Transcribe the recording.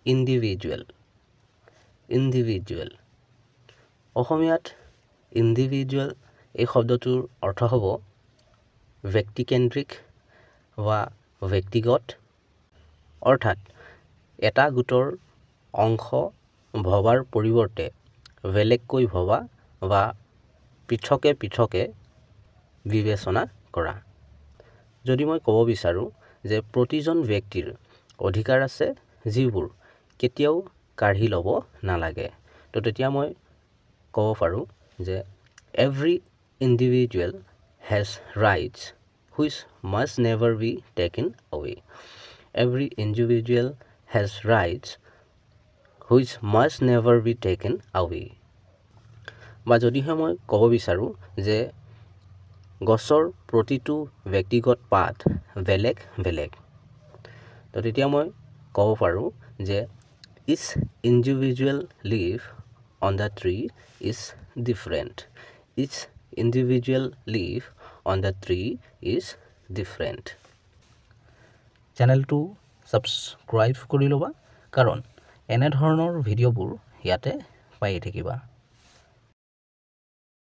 individual individual অসমীয়াত individual এই শব্দটোৰ অৰ্থ হ'ব ব্যক্তিকেন্দ্ৰিক বা ব্যক্তিগত অৰ্থাৎ এটা গোটৰ অংশ ভবাৰ পৰিৱৰ্তে বেলেগকৈ ভবা বা পৃথকে পৃথকে বিবেচনা কৰা যদি মই ক'ব বিচাৰোঁ যে প্ৰতিজন ব্যক্তিৰ অধিকাৰ আছে যিবোৰ কেতিয়াও কাঢ়ি ল'ব নালাগে তো তেতিয়া মই ক'ব পাৰোঁ যে every individual has rights which must never be taken away every individual has rights which must never be taken away বা যদিহে মই ক'ব বিচাৰোঁ যে গছৰ প্ৰতিটো ব্যক্তিগত পাত বেলেগ বেলেগ তো তেতিয়া মই ক'ব পাৰোঁ যে each individual leaf on the tree is different each individual leaf on the tree is different চেনেলটো ছাবস্ক্ৰাইব কৰি ল'বা কাৰণ এনেধৰণৰ ভিডিঅ'বোৰ ইয়াতে পাই থাকিবা